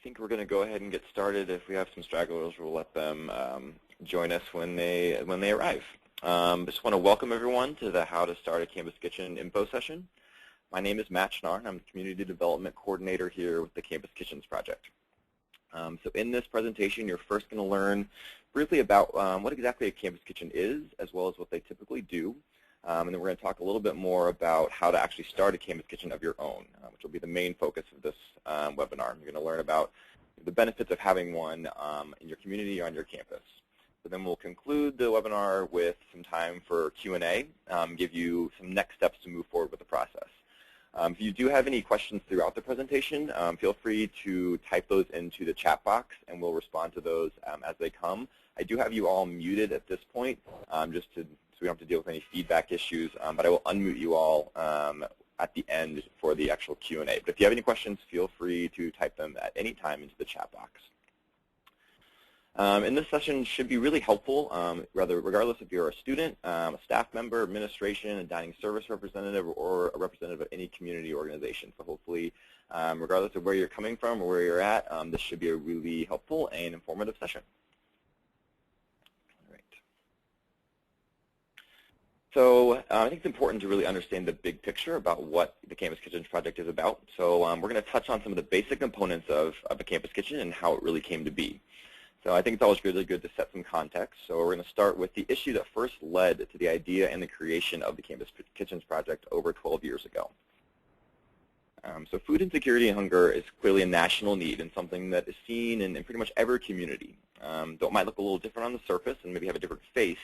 think we're going to go ahead and get started. If we have some stragglers, we'll let them join us when they arrive. I just want to welcome everyone to the How to Start a Campus Kitchen info session. My name is Matt Schnarr, and I'm the Community Development Coordinator here with the Campus Kitchens Project. So in this presentation, you're first going to learn briefly about what exactly a campus kitchen is, as well as what they typically do. And then we're going to talk a little bit more about how to actually start a campus kitchen of your own, which will be the main focus of this webinar. You're going to learn about the benefits of having one in your community or on your campus. So then we'll conclude the webinar with some time for Q&A, give you some next steps to move forward with the process. If you do have any questions throughout the presentation, feel free to type those into the chat box, and we'll respond to those as they come. I do have you all muted at this point, so we don't have to deal with any feedback issues, but I will unmute you all at the end for the actual Q&A. But if you have any questions, feel free to type them at any time into the chat box. And this session should be really helpful, regardless if you're a student, a staff member, administration, a dining service representative, or a representative of any community organization. So hopefully, regardless of where you're coming from or where you're at, this should be a really helpful and informative session. All right. So I think it's important to really understand the big picture about what the Campus Kitchens Project is about. So we're going to touch on some of the basic components of a campus kitchen and how it really came to be. So I think it's always really good to set some context. So we're going to start with the issue that first led to the idea and the creation of the Campus Kitchens Project over 12 years ago. So food insecurity and hunger is clearly a national need and something that is seen in pretty much every community. Though it might look a little different on the surface and maybe have a different face,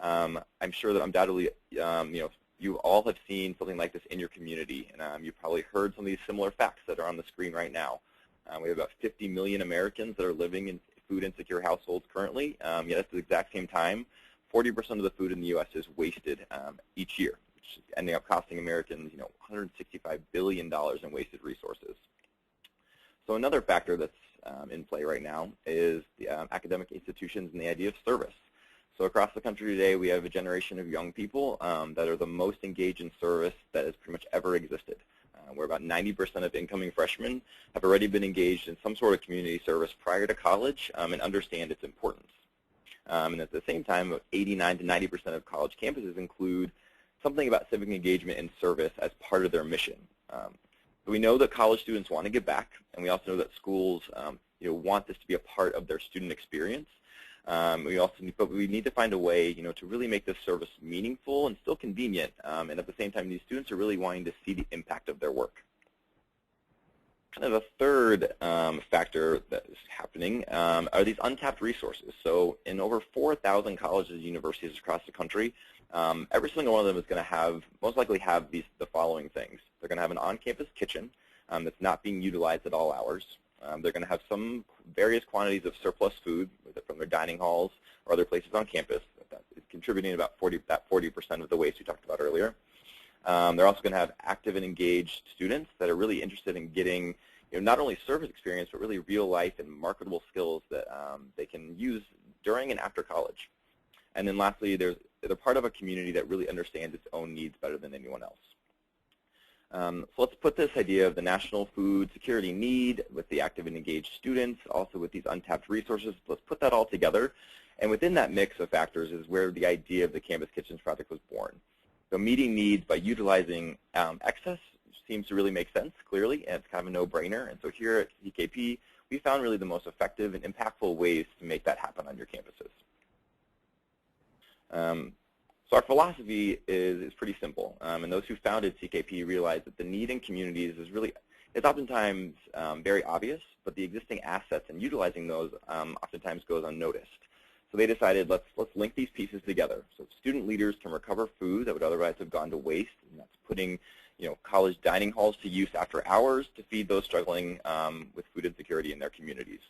I'm sure that undoubtedly you all have seen something like this in your community, and you've probably heard some of these similar facts that are on the screen right now. We have about 50 million Americans that are living in food insecure households currently. Yet at the exact same time, 40% of the food in the U.S. is wasted each year, which is ending up costing Americans, $165 billion in wasted resources. So another factor that's in play right now is the academic institutions and the idea of service. So across the country today, we have a generation of young people that are the most engaged in service that has pretty much ever existed. Where about 90% of incoming freshmen have already been engaged in some sort of community service prior to college and understand its importance. And at the same time, 89 to 90% of college campuses include something about civic engagement and service as part of their mission. So we know that college students want to give back, and we also know that schools want this to be a part of their student experience. But we need to find a way, to really make this service meaningful and still convenient. And at the same time, these students are really wanting to see the impact of their work. Kind of a third factor that is happening are these untapped resources. So in over 4,000 colleges and universities across the country, every single one of them is going to most likely have the following things. They're going to have an on-campus kitchen that's not being utilized at all hours. They're going to have some various quantities of surplus food from their dining halls or other places on campus that is contributing about 40% of the waste we talked about earlier. They're also going to have active and engaged students that are really interested in getting not only service experience, but really real life and marketable skills that they can use during and after college. And then lastly, they're part of a community that really understands its own needs better than anyone else. So let's put this idea of the national food security need with the active and engaged students, also with these untapped resources. Let's put that all together. And within that mix of factors is where the idea of the Campus Kitchens Project was born. So meeting needs by utilizing excess seems to really make sense, clearly, and it's kind of a no-brainer. And so here at CKP, we found really the most effective and impactful ways to make that happen on your campuses. So our philosophy is pretty simple, and those who founded CKP realized that the need in communities is oftentimes very obvious, but the existing assets and utilizing those oftentimes goes unnoticed. So they decided let's link these pieces together. So student leaders can recover food that would otherwise have gone to waste, and that's putting college dining halls to use after hours to feed those struggling with food insecurity in their communities.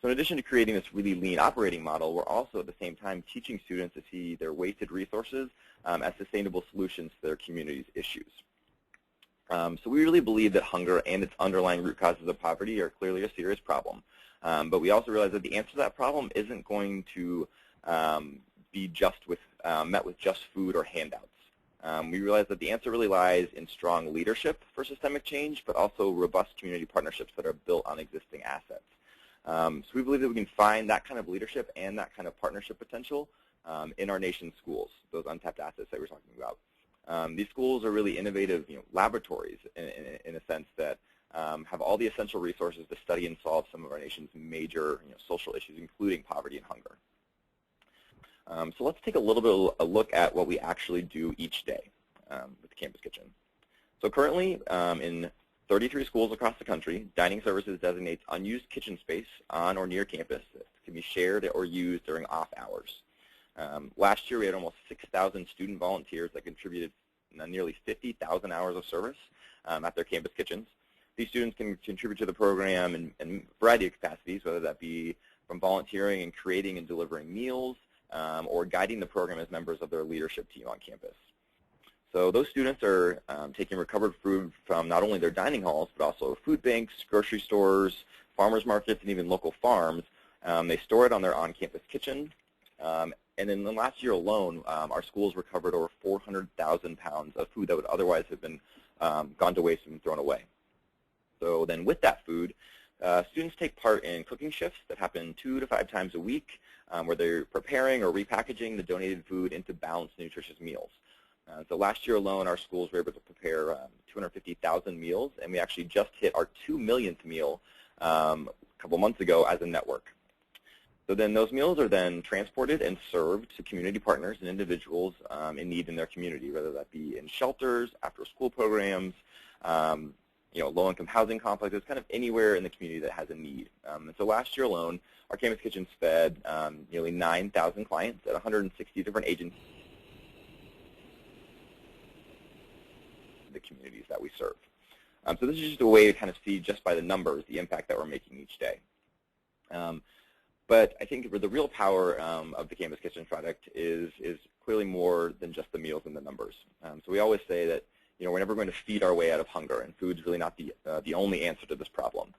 So in addition to creating this really lean operating model, we're also at the same time teaching students to see their wasted resources as sustainable solutions to their community's issues. So we really believe that hunger and its underlying root causes of poverty are clearly a serious problem. But we also realize that the answer to that problem isn't going to be met with just food or handouts. We realized that the answer really lies in strong leadership for systemic change, but also robust community partnerships that are built on existing assets. So we believe that we can find that kind of leadership and that kind of partnership potential in our nation's schools, those untapped assets that we're talking about. These schools are really innovative, laboratories in a sense that have all the essential resources to study and solve some of our nation's major social issues, including poverty and hunger. So let's take a little bit of a look at what we actually do each day with the Campus Kitchen. So currently, in 33 schools across the country, Dining Services designates unused kitchen space on or near campus that can be shared or used during off hours. Last year, we had almost 6,000 student volunteers that contributed nearly 50,000 hours of service at their campus kitchens. These students can contribute to the program in a variety of capacities, whether that be from volunteering and creating and delivering meals, or guiding the program as members of their leadership team on campus. So those students are taking recovered food from not only their dining halls, but also food banks, grocery stores, farmers markets, and even local farms. They store it on their on-campus kitchen. And in the last year alone, our schools recovered over 400,000 pounds of food that would otherwise have been gone to waste and thrown away. So then with that food, students take part in cooking shifts that happen 2 to 5 times a week, where they're preparing or repackaging the donated food into balanced, nutritious meals. So last year alone, our schools were able to prepare 250,000 meals, and we actually just hit our 2 millionth meal a couple months ago as a network. So then those meals are then transported and served to community partners and individuals in need in their community, whether that be in shelters, after-school programs, low-income housing complexes, kind of anywhere in the community that has a need. And so last year alone, our Campus Kitchens fed nearly 9,000 clients at 160 different agencies in the communities that we serve. So this is just a way to kind of see, just by the numbers, the impact that we're making each day. But I think the real power of the Campus Kitchen product is clearly more than just the meals and the numbers. So we always say that we're never going to feed our way out of hunger, and food's really not the only answer to this problem.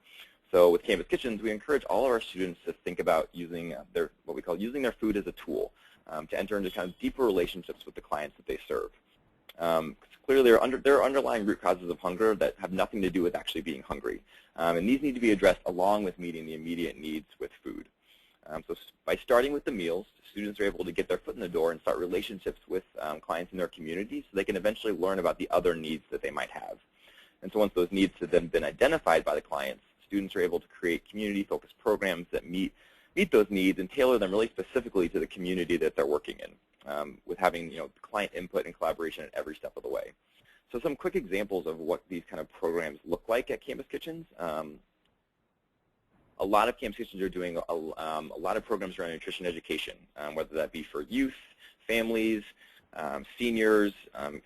So with Campus Kitchens, we encourage all of our students to think about using what we call using their food as a tool to enter into kind of deeper relationships with the clients that they serve. Clearly, there are underlying root causes of hunger that have nothing to do with actually being hungry, and these need to be addressed along with meeting the immediate needs with food. So by starting with the meals, students are able to get their foot in the door and start relationships with clients in their community so they can eventually learn about the other needs that they might have. And so once those needs have then been identified by the clients, students are able to create community-focused programs that meet those needs and tailor them really specifically to the community that they're working in, with having client input and collaboration at every step of the way. So some quick examples of what these kind of programs look like at Campus Kitchens. A lot of Campus Kitchens are doing a lot of programs around nutrition education, whether that be for youth, families, seniors,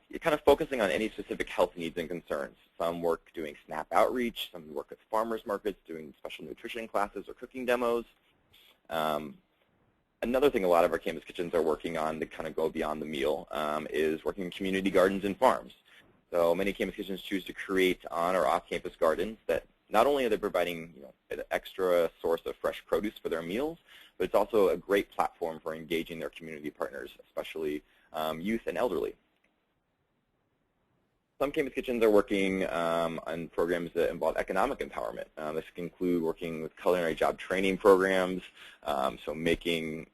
you're kind of focusing on any specific health needs and concerns. Some work doing SNAP outreach, some work with farmers markets doing special nutrition classes or cooking demos. Another thing a lot of our Campus Kitchens are working on to kind of go beyond the meal is working in community gardens and farms. So many Campus Kitchens choose to create on or off-campus gardens that not only are they providing an extra source of fresh produce for their meals, but it's also a great platform for engaging their community partners, especially youth and elderly. Some Campus Kitchens are working on programs that involve economic empowerment. This can include working with culinary job training programs, so making,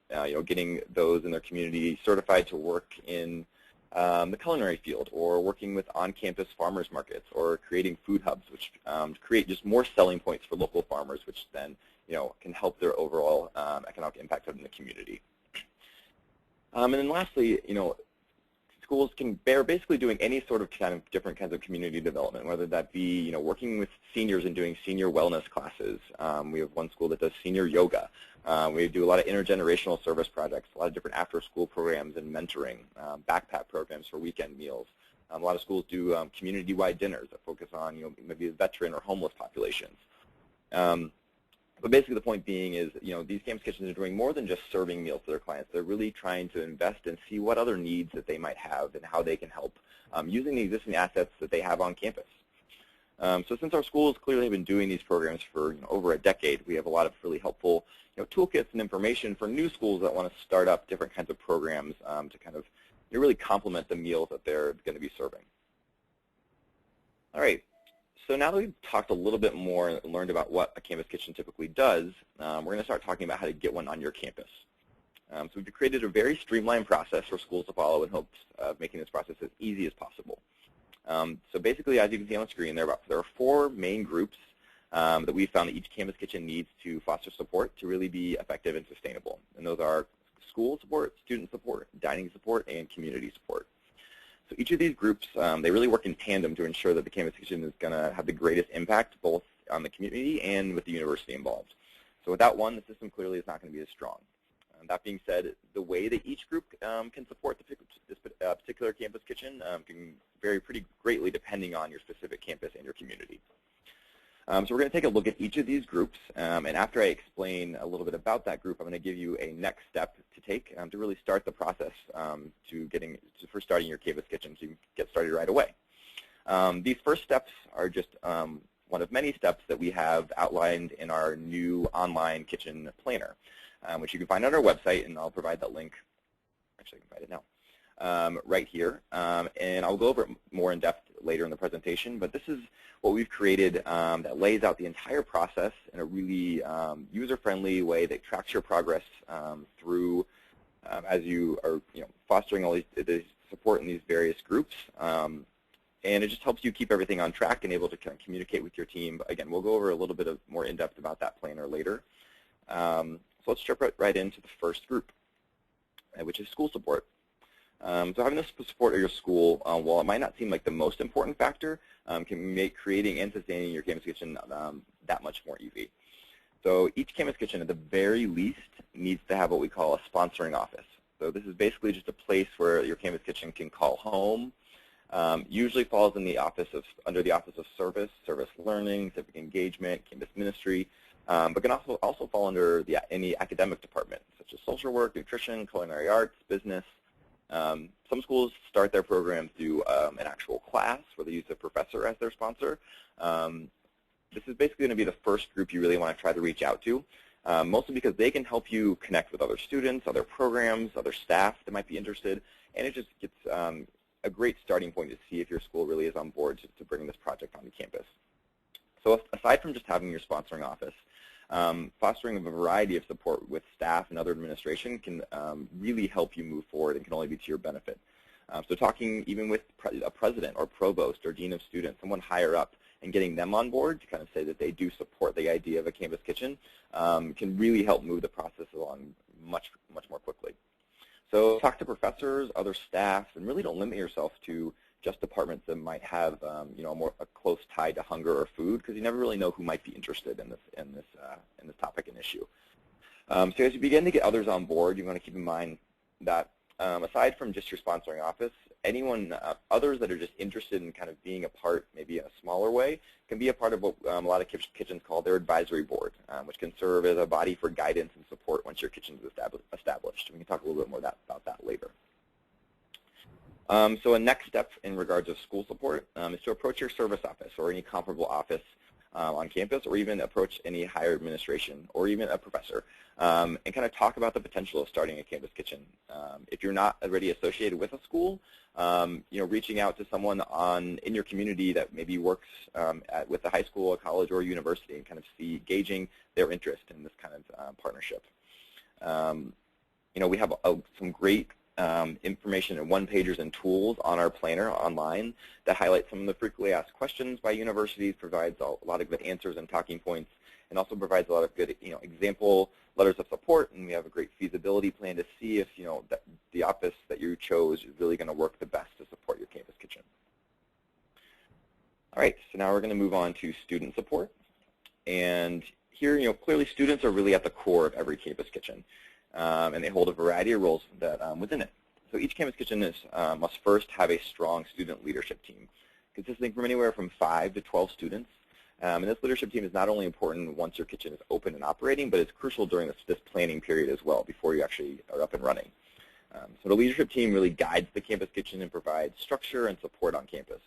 getting those in their community certified to work in the culinary field, or working with on-campus farmers markets, or creating food hubs, which create just more selling points for local farmers, which then can help their overall economic impact in the community. And then lastly, schools are basically doing any sort of different kinds of community development, whether that be working with seniors and doing senior wellness classes. We have one school that does senior yoga. We do a lot of intergenerational service projects, a lot of different after-school programs and mentoring, backpack programs for weekend meals. A lot of schools do community-wide dinners that focus on maybe the veteran or homeless populations. But basically the point being is, these Campus Kitchens are doing more than just serving meals to their clients. They're really trying to invest and see what other needs that they might have and how they can help using the existing assets that they have on campus. So since our schools clearly have been doing these programs for over a decade, we have a lot of really helpful toolkits and information for new schools that want to start up different kinds of programs to kind of to really complement the meals that they're going to be serving. All right, so now that we've talked a little bit more and learned about what a campus kitchen typically does, we're going to start talking about how to get one on your campus. So we've created a very streamlined process for schools to follow in hopes of making this process as easy as possible. So basically, as you can see on the screen, there are 4 main groups that we found that each campus kitchen needs to foster support to really be effective and sustainable. And those are school support, student support, dining support, and community support. So each of these groups, they really work in tandem to ensure that the campus kitchen is going to have the greatest impact both on the community and with the university involved. So without one, the system clearly is not going to be as strong. That being said, the way that each group can support this particular campus kitchen can vary pretty greatly depending on your specific campus and your community. So we're going to take a look at each of these groups, and after I explain a little bit about that group, I'm going to give you a next step to take to really start the process for starting your campus kitchen so you can get started right away. These first steps are just one of many steps that we have outlined in our new online kitchen planner, which you can find on our website, and I'll provide that link. Actually, I can find it now, right here. And I'll go over it more in depth later in the presentation, but this is what we've created that lays out the entire process in a really user-friendly way that tracks your progress through as you are fostering all these support in these various groups. And it just helps you keep everything on track and able to kind of communicate with your team. But again, we'll go over a little bit more in-depth about that planner later. So let's jump right into the first group, which is school support. So having the support of your school, while it might not seem like the most important factor, can make creating and sustaining your campus kitchen that much more easy. So each campus kitchen, at the very least, needs to have what we call a sponsoring office. So this is basically just a place where your campus kitchen can call home. Usually falls in the under the Office of Service Learning, Civic Engagement, Campus Ministry, but can also fall under any academic department, such as social work, nutrition, culinary arts, business. Some schools start their program through an actual class where they use a professor as their sponsor. This is basically going to be the first group you really want to try to reach out to, mostly because they can help you connect with other students, other programs, other staff that might be interested, and it just gets a great starting point to see if your school really is on board to bring this project onto campus. So aside from just having your sponsoring office, fostering a variety of support with staff and other administration can really help you move forward and can only be to your benefit. So talking even with a president or provost or dean of students, someone higher up, and getting them on board to kind of say that they do support the idea of a campus kitchen can really help move the process along much more quickly. So talk to professors, other staff, and really don't limit yourself to just departments that might have a close tie to hunger or food, because you never really know who might be interested in this topic and issue. So as you begin to get others on board, you want to keep in mind that aside from just your sponsoring office, others that are just interested in kind of being a part, maybe in a smaller way, can be a part of what a lot of kitchens call their advisory board, which can serve as a body for guidance and support once your kitchen is established. We can talk a little bit more about that later. So a next step in regards of school support is to approach your service office or any comparable office on campus, or even approach any higher administration or even a professor and kind of talk about the potential of starting a campus kitchen. If you're not already associated with a school, reaching out to someone in your community that maybe works with a high school, a college, or a university and kind of gauging their interest in this kind of partnership. We have some great information and one-pagers and tools on our planner online that highlight some of the frequently asked questions by universities, provides a lot of good answers and talking points, and also provides a lot of good example letters of support. And we have a great feasibility plan to see if the office that you chose is really going to work the best to support your campus kitchen. All right, so now we're going to move on to student support. And here, clearly students are really at the core of every campus kitchen. And they hold a variety of roles within it. So each campus kitchen must first have a strong student leadership team, consisting from anywhere from 5 to 12 students. And this leadership team is not only important once your kitchen is open and operating, but it's crucial during this planning period as well, before you actually are up and running. So the leadership team really guides the campus kitchen and provides structure and support on campus.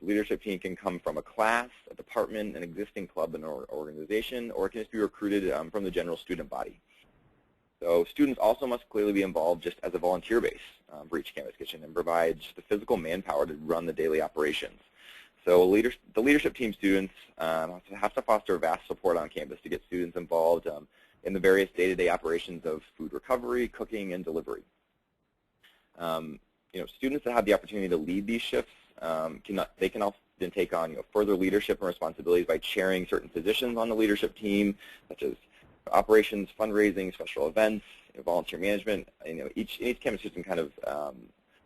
The leadership team can come from a class, a department, an existing club, and organization, or it can just be recruited from the general student body. So students also must clearly be involved just as a volunteer base for each campus kitchen and provide just the physical manpower to run the daily operations. So the leadership team students have to foster vast support on campus to get students involved in the various day-to-day operations of food recovery, cooking, and delivery. Students that have the opportunity to lead these shifts they can often take on further leadership and responsibilities by chairing certain positions on the leadership team, such as operations, fundraising, special events, volunteer management. Each campus system kind of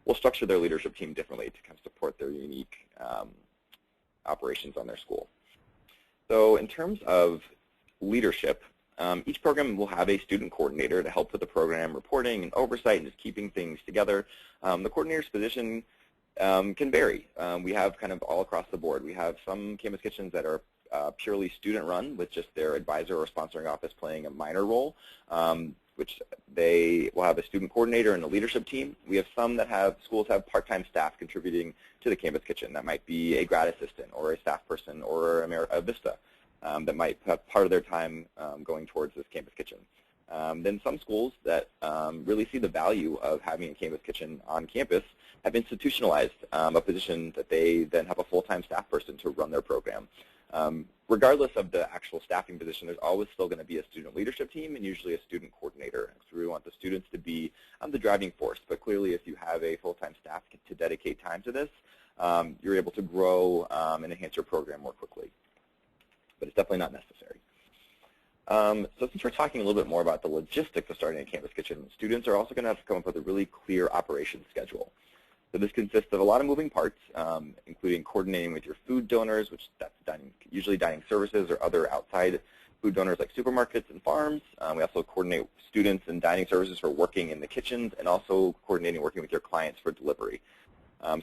will structure their leadership team differently to kind of support their unique operations on their school. So in terms of leadership, each program will have a student coordinator to help with the program reporting and oversight and just keeping things together. The coordinator's position can vary. We have kind of all across the board. We have some campus kitchens that are purely student-run with just their advisor or sponsoring office playing a minor role, which they will have a student coordinator and a leadership team. We have some that schools have part-time staff contributing to the campus kitchen. That might be a grad assistant or a staff person or a Vista that might have part of their time going towards this campus kitchen. Then some schools that really see the value of having a campus kitchen on campus have institutionalized a position that they then have a full-time staff person to run their program. Regardless of the actual staffing position, there's always still going to be a student leadership team and usually a student coordinator. So we want the students to be the driving force. But clearly, if you have a full-time staff to dedicate time to this, you're able to grow and enhance your program more quickly. But it's definitely not necessary. So since we're talking a little bit more about the logistics of starting a campus kitchen, students are also going to have to come up with a really clear operations schedule. So this consists of a lot of moving parts, including coordinating with your food donors, which that's usually dining services or other outside food donors like supermarkets and farms. We also coordinate students and dining services for working in the kitchens and also coordinating working with your clients for delivery.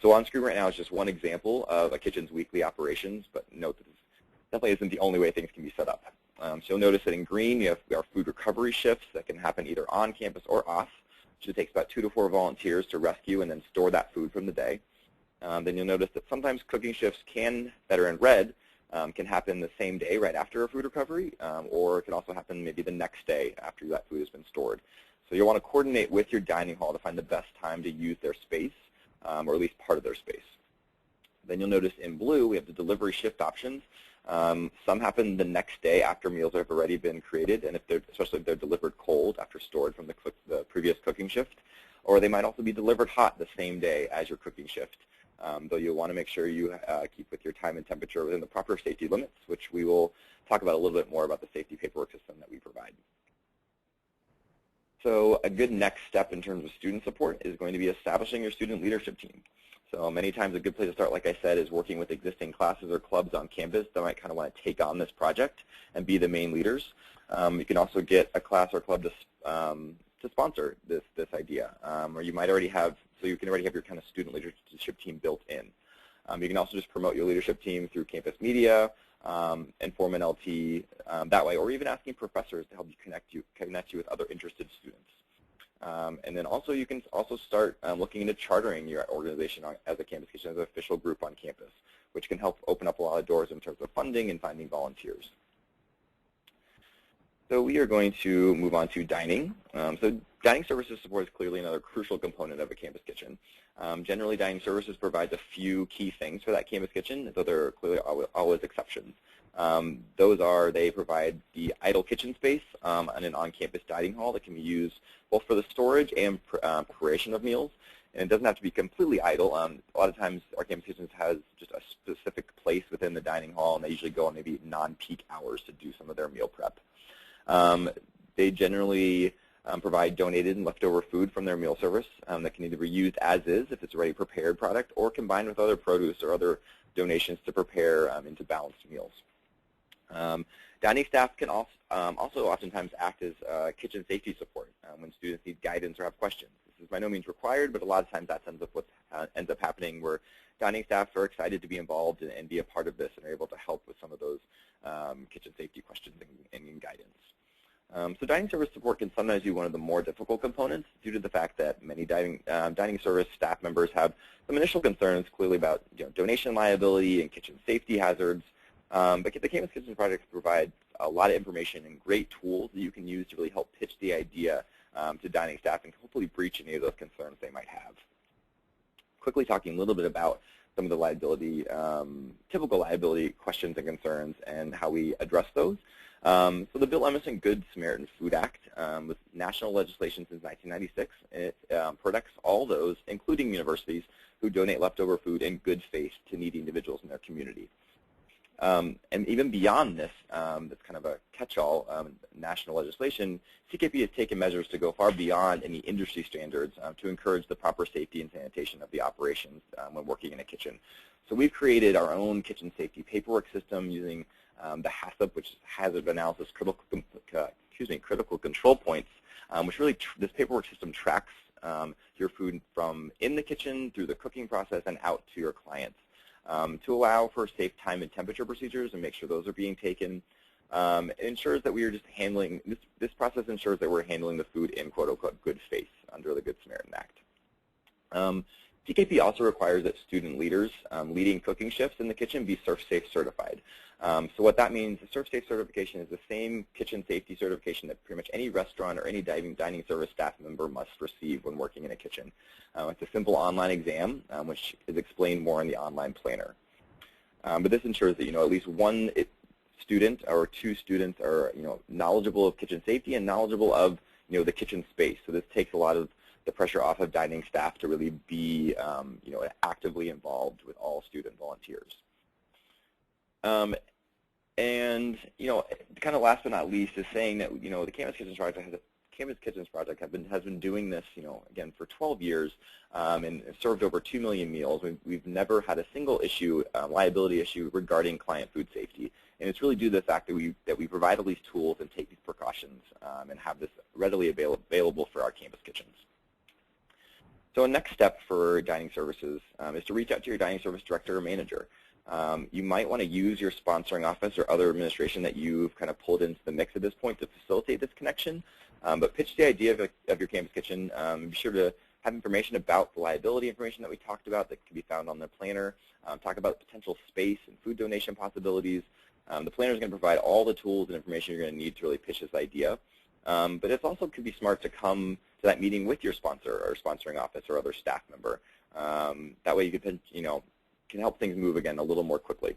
So on screen right now is just one example of a kitchen's weekly operations, but note that this definitely isn't the only way things can be set up. So you'll notice that in green, you have our food recovery shifts that can happen either on campus or off. It takes about 2 to 4 volunteers to rescue and then store that food from the day. Then you'll notice that sometimes cooking shifts that are in red can happen the same day right after a food recovery, or it can also happen maybe the next day after that food has been stored. So you'll want to coordinate with your dining hall to find the best time to use their space, or at least part of their space. Then you'll notice in blue we have the delivery shift options. Some happen the next day after meals have already been created, and especially if they're delivered cold after stored from the previous cooking shift, or they might also be delivered hot the same day as your cooking shift. Though you'll want to make sure you keep with your time and temperature within the proper safety limits, which we will talk about a little bit more about the safety paperwork system that we provide. So a good next step in terms of student support is going to be establishing your student leadership team. So many times a good place to start, like I said, is working with existing classes or clubs on campus that might kind of want to take on this project and be the main leaders. You can also get a class or club to sponsor this idea, or you might already have, so you can already have your kind of student leadership team built in. You can also just promote your leadership team through campus media and form an LT that way, or even asking professors to help you connect you with other interested students. And then also you can also start looking into chartering your organization as a campus kitchen, as an official group on campus, which can help open up a lot of doors in terms of funding and finding volunteers. So we are going to move on to dining. So dining services support is clearly another crucial component of a campus kitchen. Generally, dining services provides a few key things for that campus kitchen, though there are clearly always exceptions. Those are, they provide the idle kitchen space and an on-campus dining hall that can be used both for the storage and preparation of meals. And it doesn't have to be completely idle. A lot of times our campus kitchens has just a specific place within the dining hall, and they usually go on maybe non-peak hours to do some of their meal prep. They generally provide donated and leftover food from their meal service that can either be used as is if it's a already prepared product, or combined with other produce or other donations to prepare into balanced meals. Dining staff can also oftentimes act as kitchen safety support when students need guidance or have questions. This is by no means required, but a lot of times that ends up happening where dining staff are excited to be involved and be a part of this and are able to help with some of those kitchen safety questions and guidance. So dining service support can sometimes be one of the more difficult components due to the fact that many dining service staff members have some initial concerns clearly about donation liability and kitchen safety hazards. But the Campus Kitchen Project provides a lot of information and great tools that you can use to really help pitch the idea to dining staff and hopefully breach any of those concerns they might have. Quickly talking a little bit about some of the liability, typical liability questions and concerns and how we address those. So the Bill Emerson Good Samaritan Food Act was national legislation since 1996. It protects all those, including universities, who donate leftover food in good faith to needy individuals in their community. And even beyond this, that's kind of a catch-all national legislation, CKP has taken measures to go far beyond any industry standards to encourage the proper safety and sanitation of the operations when working in a kitchen. So we've created our own kitchen safety paperwork system using the HACCP, which is Hazard Analysis Critical Control Points, which really this paperwork system tracks your food from in the kitchen through the cooking process and out to your clients. To allow for safe time and temperature procedures and make sure those are being taken. It ensures that we are just handling, this process ensures that we're handling the food in quote-unquote good faith under the Good Samaritan Act. CKP also requires that student leaders leading cooking shifts in the kitchen be ServSafe certified. So what that means, the ServSafe certification is the same kitchen safety certification that pretty much any restaurant or any dining service staff member must receive when working in a kitchen. It's a simple online exam, which is explained more in the online planner. But this ensures that at least one student or two students are knowledgeable of kitchen safety and knowledgeable of the kitchen space. So this takes a lot of the pressure off of dining staff to really be actively involved with all student volunteers. And kind of last but not least is saying that the Campus Kitchens Project has been doing this again for 12 years and served over 2 million meals. We've never had a single issue, liability issue regarding client food safety, and it's really due to the fact that we provide all these tools and take these precautions and have this readily available for our campus kitchens. So a next step for dining services is to reach out to your dining service director or manager. You might want to use your sponsoring office or other administration that you've kind of pulled into the mix at this point to facilitate this connection. But pitch the idea of your campus kitchen. Be sure to have information about the liability information that we talked about that can be found on the planner. Talk about potential space and food donation possibilities. The planner is going to provide all the tools and information you're going to need to really pitch this idea. But it also could be smart to come to that meeting with your sponsor or sponsoring office or other staff member. That way you can help things move again a little more quickly.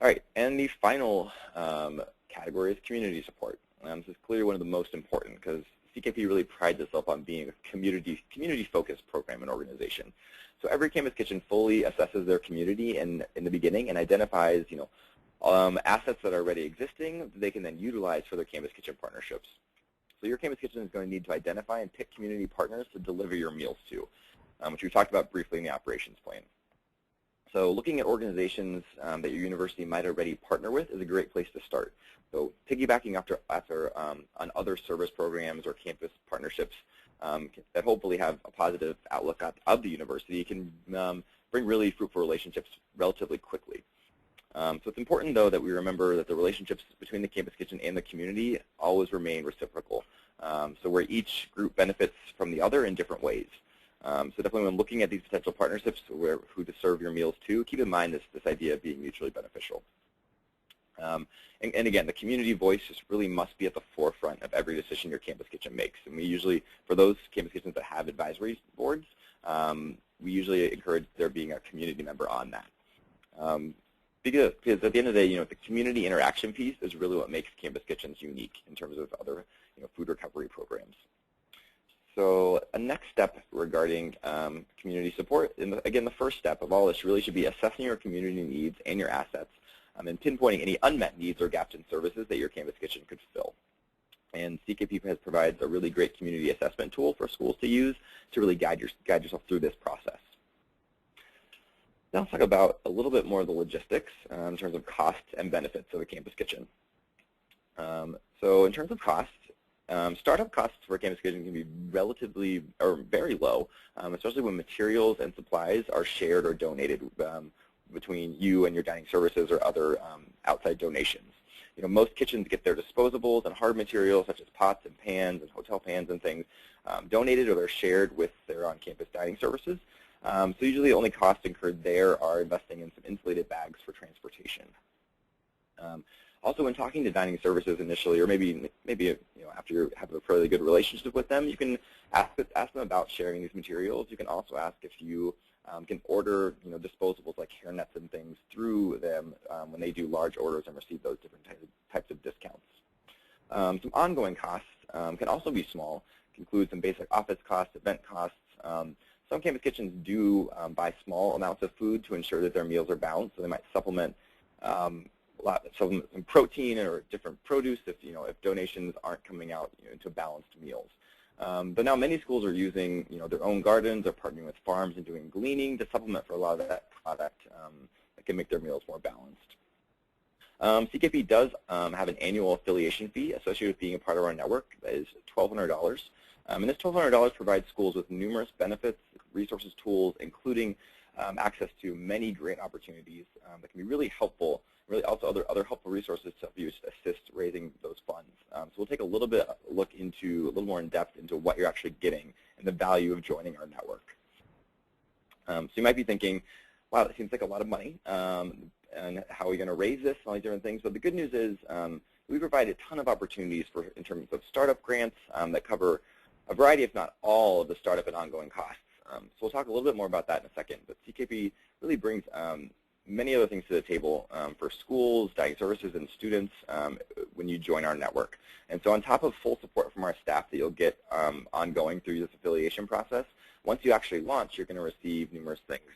All right, and the final category is community support. This is clearly one of the most important because CKP really prides itself on being a community-focused program and organization. So every campus kitchen fully assesses their community in the beginning and identifies assets that are already existing that they can then utilize for their campus kitchen partnerships. So your campus kitchen is going to need to identify and pick community partners to deliver your meals to, which we talked about briefly in the operations plan. So looking at organizations that your university might already partner with is a great place to start. So piggybacking on other service programs or campus partnerships that hopefully have a positive outlook of the university can bring really fruitful relationships relatively quickly. So it's important, though, that we remember that the relationships between the campus kitchen and the community always remain reciprocal, so where each group benefits from the other in different ways. So definitely when looking at these potential partnerships, who to serve your meals to, keep in mind this idea of being mutually beneficial. And again, the community voice just really must be at the forefront of every decision your campus kitchen makes. And we usually, for those campus kitchens that have advisory boards, we usually encourage there being a community member on that. Because at the end of the day, the community interaction piece is really what makes campus kitchens unique in terms of other food recovery programs. So a next step regarding community support, and again, the first step of all this really should be assessing your community needs and your assets and pinpointing any unmet needs or gaps in services that your campus kitchen could fill. And CKP provides a really great community assessment tool for schools to use to really guide yourself through this process. Now let's talk about a little bit more of the logistics in terms of costs and benefits of a campus kitchen. So in terms of costs, startup costs for a campus kitchen can be relatively or very low, especially when materials and supplies are shared or donated between you and your dining services or other outside donations. Most kitchens get their disposables and hard materials such as pots and pans and hotel pans and things donated or they're shared with their on-campus dining services. So usually the only costs incurred there are investing in some insulated bags for transportation. Also, when talking to dining services initially, or maybe after you have a fairly good relationship with them, you can ask them about sharing these materials. You can also ask if you can order disposables like hairnets and things through them when they do large orders and receive those different types of discounts. Some ongoing costs can also be small. It can include some basic office costs, event costs. Some campus kitchens do buy small amounts of food to ensure that their meals are balanced, so they might supplement some protein or different produce if donations aren't coming out into balanced meals. But now many schools are using their own gardens or partnering with farms and doing gleaning to supplement for a lot of that product that can make their meals more balanced. CKP does have an annual affiliation fee associated with being a part of our network that is $1,200. And this $1,200 provides schools with numerous benefits, resources, tools, including access to many grant opportunities that can be really helpful, really also other helpful resources to help you assist raising those funds. So we'll take a little more in depth into what you're actually getting and the value of joining our network. So you might be thinking, wow, that seems like a lot of money, and how are we going to raise this and all these different things? But the good news is we provide a ton of opportunities in terms of startup grants that cover a variety, if not all, of the startup and ongoing costs. So we'll talk a little bit more about that in a second. But CKP really brings many other things to the table for schools, dining services, and students when you join our network. And so on top of full support from our staff that you'll get ongoing through this affiliation process, once you actually launch, you're going to receive numerous things,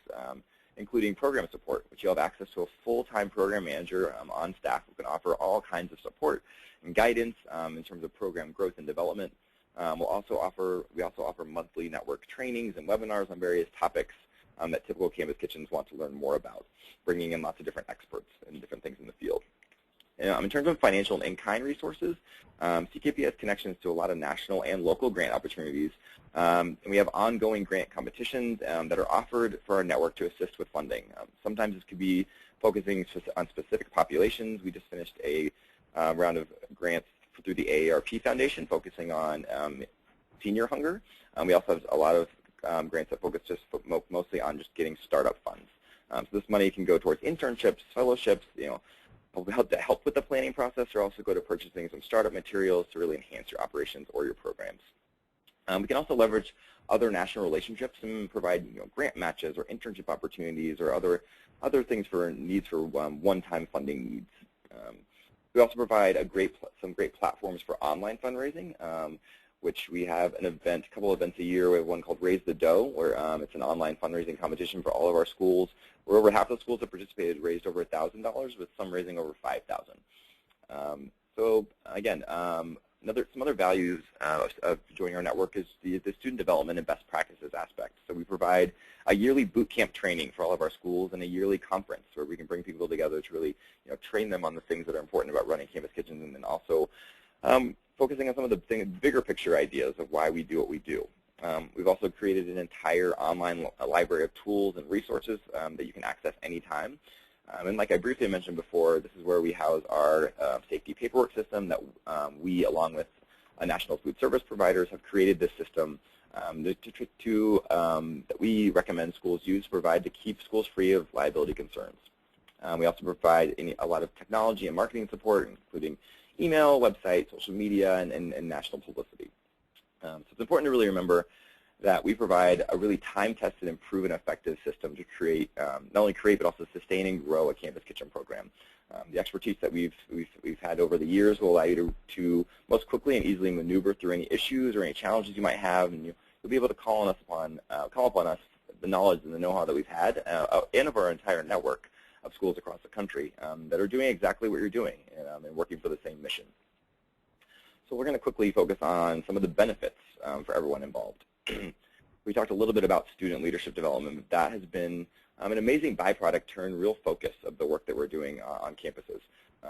including program support, which you'll have access to a full-time program manager on staff who can offer all kinds of support and guidance in terms of program growth and development. We also offer monthly network trainings and webinars on various topics that typical campus kitchens want to learn more about, bringing in lots of different experts and different things in the field. In terms of financial and in-kind resources, CKP has connections to a lot of national and local grant opportunities, and we have ongoing grant competitions that are offered for our network to assist with funding. Sometimes this could be focusing on specific populations. We just finished a round of grants through the AARP Foundation focusing on senior hunger. We also have a lot of grants that focus mostly on just getting startup funds. So this money can go towards internships, fellowships, help with the planning process, or also go to purchasing some startup materials to really enhance your operations or your programs. We can also leverage other national relationships and provide grant matches or internship opportunities or other things for needs for one-time funding needs. We also provide some great platforms for online fundraising, which we have a couple events a year. We have one called Raise the Dough, where it's an online fundraising competition for all of our schools, where over half the schools that participated raised over $1,000, with some raising over $5,000. So again, some other values of joining our network is the student development and best practices aspect. So we provide a yearly boot camp training for all of our schools and a yearly conference where we can bring people together to really train them on the things that are important about running campus kitchens, and then also focusing on some of the bigger picture ideas of why we do what we do. We've also created an entire online library of tools and resources that you can access anytime. And like I briefly mentioned before, this is where we house our safety paperwork system that we, along with national food service providers, have created this system that we recommend schools use to keep schools free of liability concerns. We also provide a lot of technology and marketing support, including email, website, social media, and national publicity. So it's important to really remember that we provide a really time-tested and proven effective system to create, not only create, but also sustain and grow a campus kitchen program. The expertise that we've had over the years will allow you to most quickly and easily maneuver through any issues or any challenges you might have, and you'll be able to call upon us the knowledge and the know-how that we've had and of our entire network of schools across the country that are doing exactly what you're doing and working for the same mission. So we're going to quickly focus on some of the benefits for everyone involved. We talked a little bit about student leadership development. That has been an amazing byproduct turned real focus of the work that we're doing on campuses.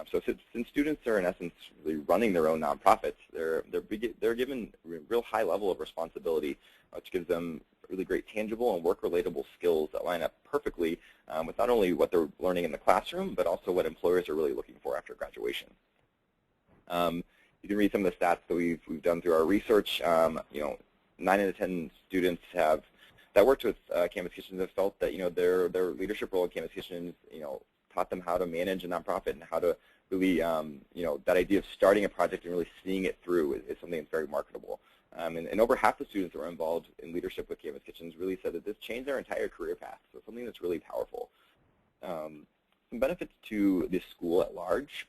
So since students are in essence really running their own nonprofits, they're given a real high level of responsibility, which gives them really great tangible and work-relatable skills that line up perfectly with not only what they're learning in the classroom, but also what employers are really looking for after graduation. You can read some of the stats that we've done through our research. 9 out of 10 students that worked with campus kitchens have felt that their leadership role in campus kitchens taught them how to manage a nonprofit and how to really, that idea of starting a project and really seeing it through is something that's very marketable. And over half the students that were involved in leadership with Campus Kitchens really said that this changed their entire career path, so something that's really powerful. Some benefits to this school at large.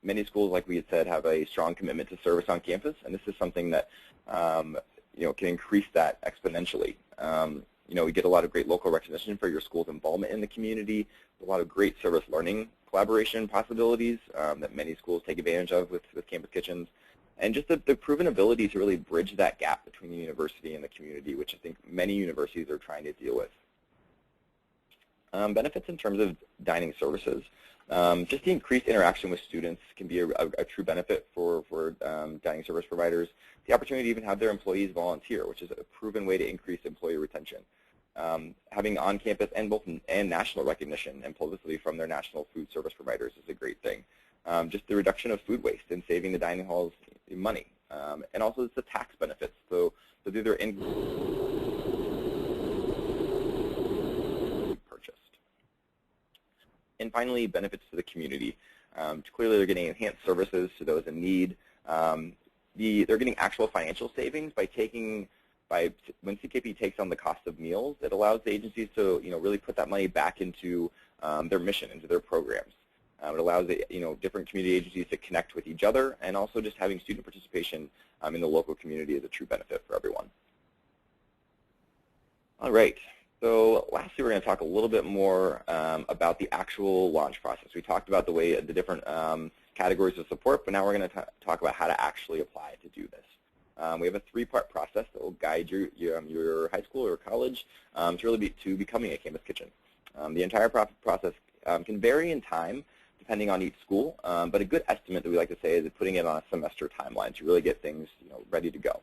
Many schools, like we had said, have a strong commitment to service on campus, and this is something that can increase that exponentially. We get a lot of great local recognition for your school's involvement in the community, a lot of great service learning collaboration possibilities that many schools take advantage of with Campus Kitchens, and just the proven ability to really bridge that gap between the university and the community, which I think many universities are trying to deal with. Benefits in terms of dining services. Just the increased interaction with students can be a true benefit for dining service providers. The opportunity to even have their employees volunteer, which is a proven way to increase employee retention. Having on-campus and national recognition and publicity from their national food service providers is a great thing. Just the reduction of food waste and saving the dining halls money. And also it's the tax benefits. So these are purchased. And finally, benefits to the community. Clearly, they're getting enhanced services to those in need. They're getting actual financial savings when CKP takes on the cost of meals. It allows the agencies to really put that money back into their mission, into their programs. It allows different community agencies to connect with each other, and also just having student participation in the local community is a true benefit for everyone. All right. So lastly, we're going to talk a little bit more about the actual launch process. We talked about the different categories of support, but now we're going to talk about how to actually apply to do this. We have a three-part process that will guide your high school or college to becoming a Campus Kitchen. The entire process can vary in time depending on each school, but a good estimate that we like to say is putting it on a semester timeline to really get things ready to go.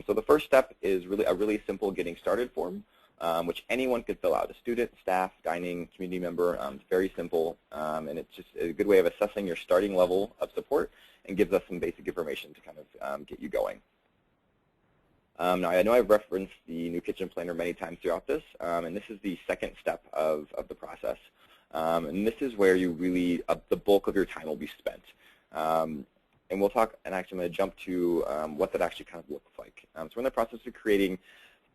So the first step is a really simple getting started form, which anyone could fill out, a student, staff, dining, community member. It's very simple, and it's just a good way of assessing your starting level of support and gives us some basic information to kind of get you going. Now, I know I've referenced the new kitchen planner many times throughout this, and this is the second step of the process. And this is where the bulk of your time will be spent. And we'll talk, and actually I'm going to jump to what that actually kind of looks like. So we're in the process of creating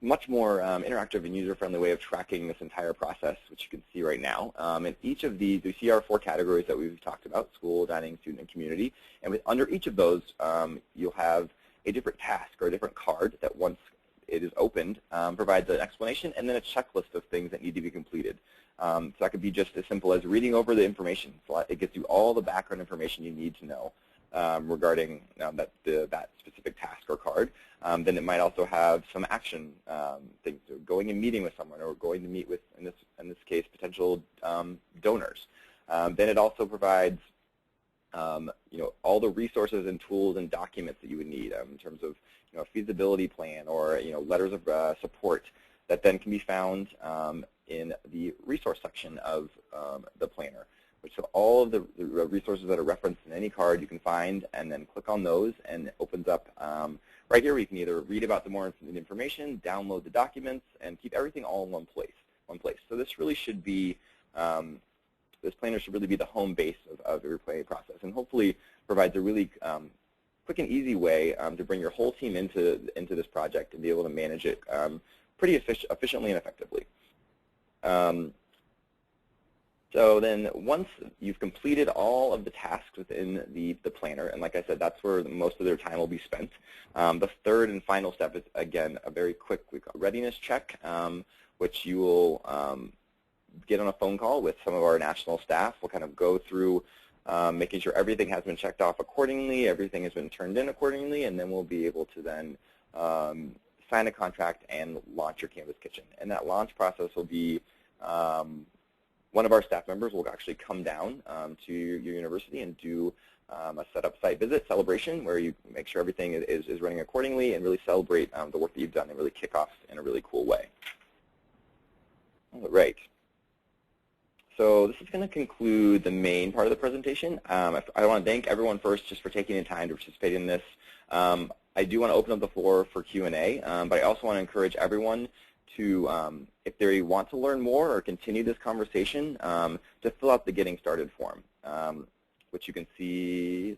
much more interactive and user-friendly way of tracking this entire process, which you can see right now. And each of these, we see our 4 categories that we've talked about: school, dining, student, and community. And under each of those, you'll have a different task or a different card that once it is opened provides an explanation and then a checklist of things that need to be completed. So that could be just as simple as reading over the information. So it gets you all the background information you need to know regarding that specific task or card. Then it might also have some action things, so going and meeting with someone, or going to meet with, in this case, potential donors. Then it also provides all the resources and tools and documents that you would need in terms of a feasibility plan or letters of support that then can be found in the resource section of the planner. So all of the resources that are referenced in any card you can find, and then click on those, and it opens up right here where you can either read about the more information, download the documents, and keep everything all in one place. So this really should be, this planner should really be the home base of your planning process, and hopefully provides a really quick and easy way to bring your whole team into this project and be able to manage it pretty efficiently and effectively. So then once you've completed all of the tasks within the planner, and like I said, that's where most of their time will be spent, the third and final step is, again, a very quick readiness check, which you will get on a phone call with some of our national staff. We'll kind of go through making sure everything has been checked off accordingly, everything has been turned in accordingly, and then we'll be able to then sign a contract and launch your Campus Kitchen. And that launch process will be one of our staff members will actually come down to your university and do a setup site visit celebration, where you make sure everything is running accordingly and really celebrate the work that you've done and really kick off in a really cool way. All right. So this is going to conclude the main part of the presentation. I want to thank everyone first just for taking the time to participate in this. I do want to open up the floor for Q&A, but I also want to encourage everyone to, if they want to learn more or continue this conversation, to fill out the Getting Started form. which you can see.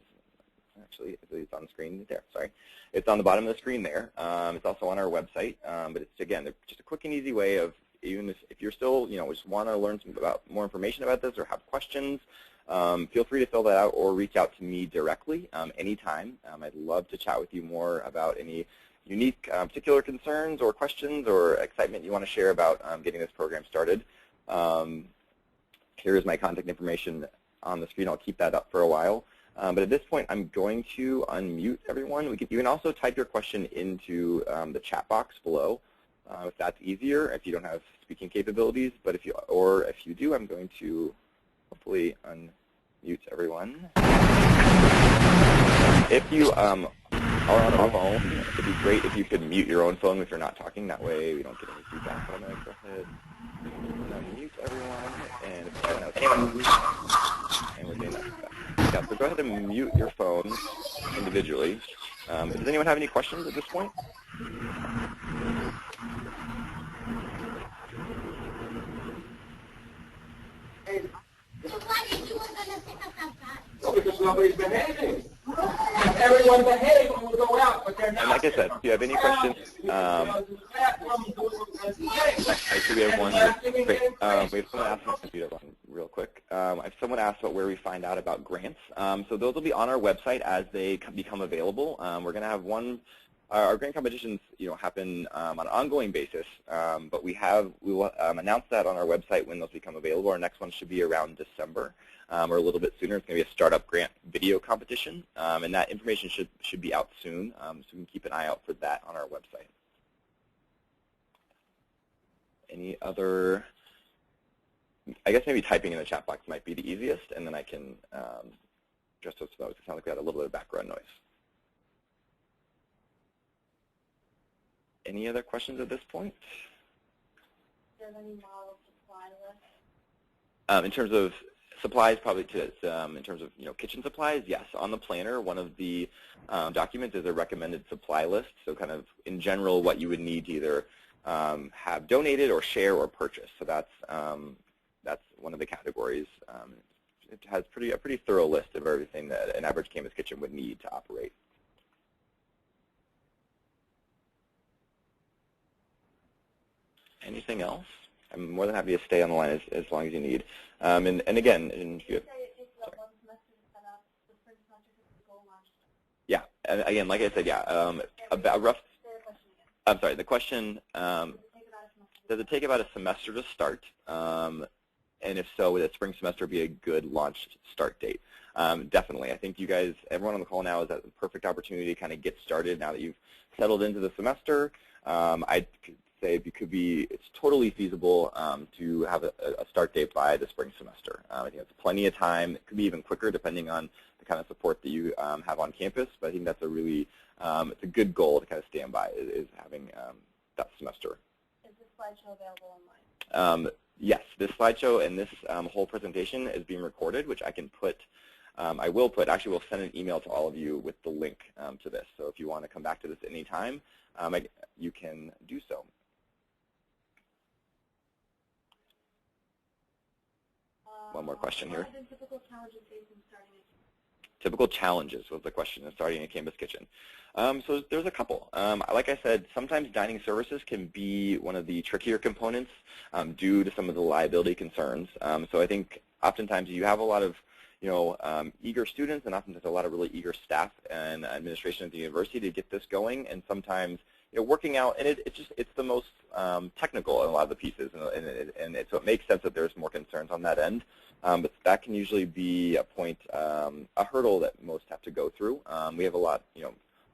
Actually, it's on the screen there. Sorry, it's on the bottom of the screen there. It's also on our website, but it's again just a quick and easy way of, even if you're still just want to learn more information about this or have questions, feel free to fill that out or reach out to me directly anytime. I'd love to chat with you more about any unique particular concerns or questions or excitement you want to share about getting this program started. Here is my contact information on the screen. I'll keep that up for a while. But at this point, I'm going to unmute everyone. You can also type your question into the chat box below, if that's easier, if you don't have speaking capabilities. But if you do, I'm going to hopefully unmute everyone. If you are on a phone, it'd be great if you could mute your own phone if you're not talking. That way we don't get any feedback. I'm going to go ahead and unmute everyone. And if anyone, and we're doing that. Yeah, so go ahead and mute your phone individually. Does anyone have any questions at this point? Because nobody's behaving. If everyone behaves, we'll go out, but they're not. And like I said, if you have any questions, actually we have one. Great. We have someone asked, real quick. I have someone asked about where we find out about grants. So those will be on our website as they become available. We're going to have our grant competitions, happen on an ongoing basis, but we will announce that on our website when those become available. Our next one should be around December, or a little bit sooner. It's going to be a startup grant video competition, and that information should be out soon, so we can keep an eye out for that on our website. Any other? I guess maybe typing in the chat box might be the easiest, and then I can address those folks. It sounds like we had a little bit of background noise. Any other questions at this point? Is there any model supply list? In terms of supplies, probably in terms of kitchen supplies, yes. On the planner, one of the documents is a recommended supply list. So kind of in general, what you would need to either have donated or share or purchase. So that's one of the categories. It has a pretty thorough list of everything that an average campus kitchen would need to operate. Anything else? I'm more than happy to stay on the line as long as you need. And again, yeah, and again, like I said, yeah, about rough. I'm sorry. The question: does it take about a semester to start? And if so, would a spring semester be a good launch start date? Definitely. I think you guys, everyone on the call now, is at the perfect opportunity to kind of get started now that you've settled into the semester. I could say it's totally feasible to have a start date by the spring semester. I think that's plenty of time. It could be even quicker depending on the kind of support that you have on campus. But I think that's a really it's a good goal to kind of stand by is having that semester. Is this slideshow available online? Yes, this slideshow and this whole presentation is being recorded, which I can put. Actually, we'll send an email to all of you with the link to this. So if you want to come back to this at any time, you can do so. One more question here. What are the typical challenges faced in starting a kitchen? Typical challenges was the question in starting a campus kitchen. So there's a couple. Like I said, sometimes dining services can be one of the trickier components due to some of the liability concerns. So I think oftentimes you have a lot of eager students and oftentimes a lot of really eager staff and administration at the university to get this going, and sometimes working out, and it's the most technical in a lot of the pieces, and so it makes sense that there's more concerns on that end. But that can usually be a hurdle that most have to go through. We have a lot,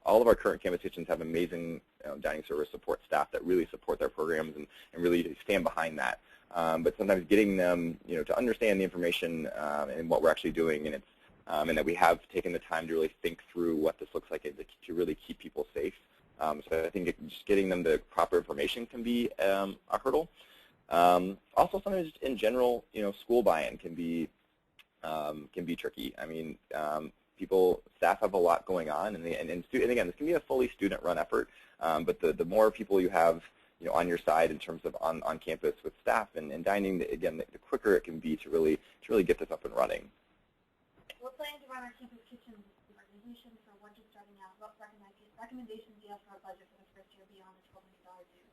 all of our current campus kitchens have amazing dining service support staff that really support their programs and really stand behind that. But sometimes getting them, to understand the information and what we're actually doing, and that we have taken the time to really think through what this looks like to really keep people safe. So I think just getting them the proper information can be a hurdle. Also, sometimes in general, school buy-in can be tricky. I mean, staff have a lot going on, and again, this can be a fully student-run effort. But the more people you have, on your side in terms of on campus with staff and dining, again, the quicker it can be to really get this up and running. What's planning to run our campus kitchen organization for one just starting out. What recommendations do you have for a budget for the first year beyond the $12 million due?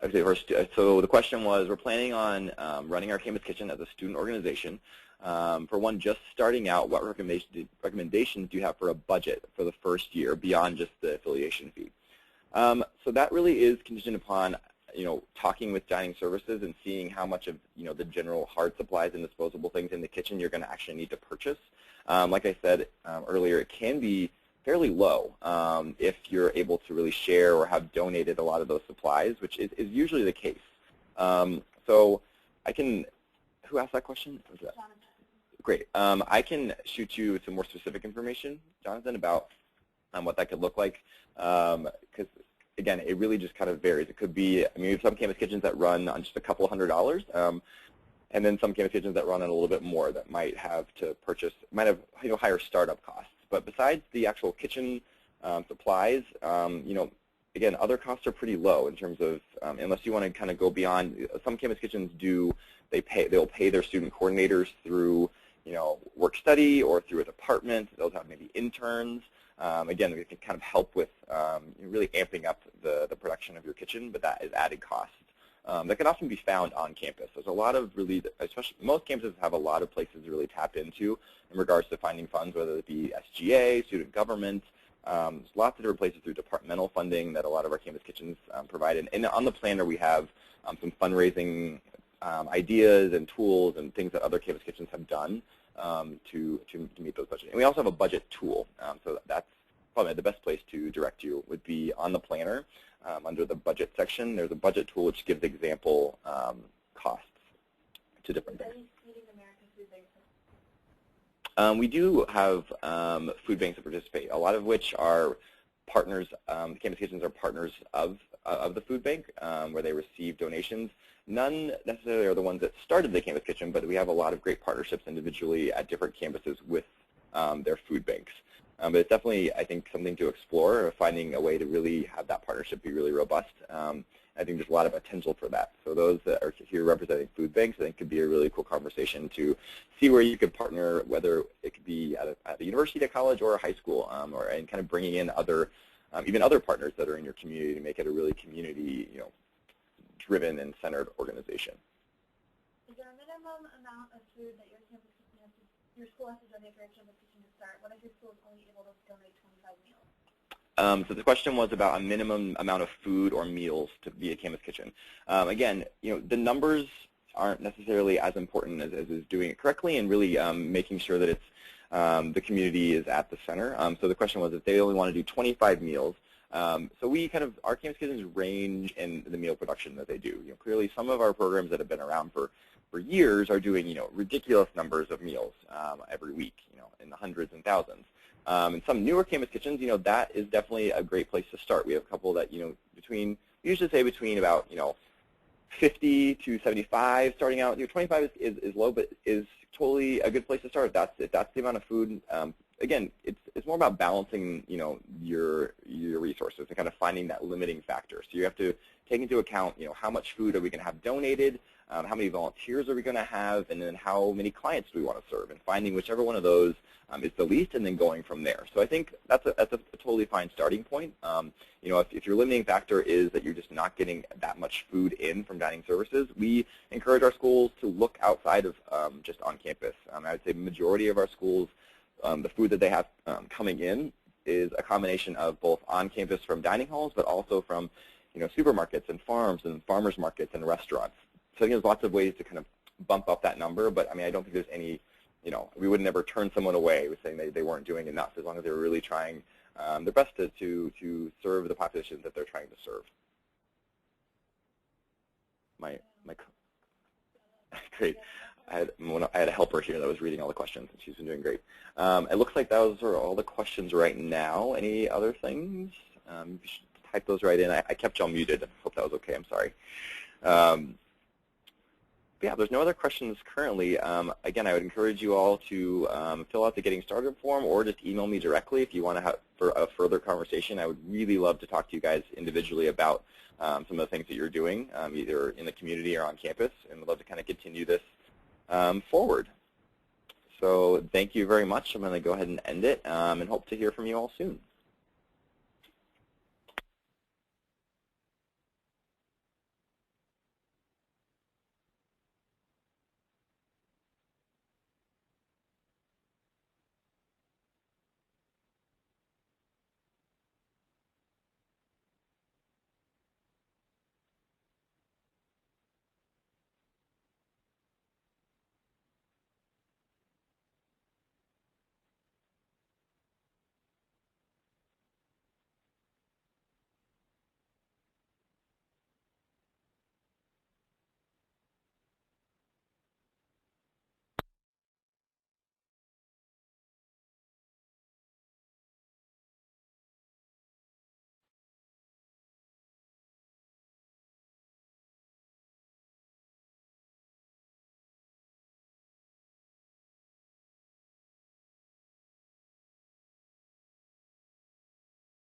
Okay, first, so the question was, we're planning on running our campus kitchen as a student organization. For one just starting out, what recommendations do you have for a budget for the first year beyond just the affiliation fee? So that really is contingent upon, talking with dining services and seeing how much of, the general hard supplies and disposable things in the kitchen you're going to actually need to purchase. Like I said earlier, it can be fairly low if you're able to really share or have donated a lot of those supplies, which is usually the case. So I can, who asked that question? Was that? Jonathan. Great. I can shoot you some more specific information, Jonathan, about what that could look like, because again, it really just kind of varies. It could be, we have some campus kitchens that run on just a couple $100s, and then some campus kitchens that run on a little bit more that might have to purchase, might have higher startup costs. But besides the actual kitchen supplies, again, other costs are pretty low in terms of, unless you want to kind of go beyond. Some campus kitchens they'll pay their student coordinators through, work study or through a department. They'll have maybe interns. Again, we can kind of help with really amping up the production of your kitchen, but that is added cost. That can often be found on campus. There's a lot of really, especially most campuses have a lot of places to really tap into in regards to finding funds, whether it be SGA, student government. There's lots of different places through departmental funding that a lot of our campus kitchens provide. And on the planner, we have some fundraising ideas and tools and things that other campus kitchens have done to meet those budgets. And we also have a budget tool. So that's probably the best place to direct you would be on the planner. Under the budget section, there's a budget tool which gives example costs to different things. We do have food banks that participate, a lot of which are partners. Campus kitchens are partners of the food bank where they receive donations. None necessarily are the ones that started the campus kitchen, but we have a lot of great partnerships individually at different campuses with their food banks. But it's definitely, I think, something to explore, finding a way to really have that partnership be really robust. I think there's a lot of potential for that. So those that are here representing food banks, I think could be a really cool conversation to see where you could partner, whether it could be at a university, a college, or a high school, and kind of bringing in other, even other partners that are in your community to make it a really community, driven and centered organization. Is there a minimum amount of food that your campus kitchen has to, your school has to donate for your campus kitchen to start? What if your school is only able to donate 25 meals? So the question was about a minimum amount of food or meals to be a campus kitchen. Again, the numbers aren't necessarily as important as is doing it correctly and really making sure that it's the community is at the center. So the question was if they only want to do 25 meals. So we our campus kitchens range in the meal production that they do. Clearly, some of our programs that have been around for years are doing ridiculous numbers of meals every week, in the hundreds and thousands. And some newer campus kitchens, that is definitely a great place to start. We have a couple that, we usually say between about, 50 to 75 starting out. 25 is low, but is totally a good place to start. If that's the amount of food. Again, it's more about balancing, your resources and kind of finding that limiting factor. So you have to take into account, how much food are we going to have donated, how many volunteers are we going to have, and then how many clients do we want to serve, and finding whichever one of those is the least, and then going from there. So I think that's a totally fine starting point. If your limiting factor is that you're just not getting that much food in from dining services, we encourage our schools to look outside of just on campus. I would say the majority of our schools, the food that they have coming in is a combination of both on campus from dining halls, but also from supermarkets and farms and farmers markets and restaurants. So I think there's lots of ways to kind of bump up that number, but I don't think there's any, we would never turn someone away with saying they weren't doing enough, as long as they were really trying their best to serve the population that they're trying to serve. Great. I had a helper here that was reading all the questions, and she's been doing great. It looks like those are all the questions right now. Any other things? You should type those right in. I kept y'all muted. I hope that was okay. I'm sorry. Yeah, there's no other questions currently. Again, I would encourage you all to fill out the Getting Started form or just email me directly if you want to have a further conversation. I would really love to talk to you guys individually about some of the things that you're doing, either in the community or on campus, and would love to kind of continue this forward. So thank you very much. I'm going to go ahead and end it and hope to hear from you all soon.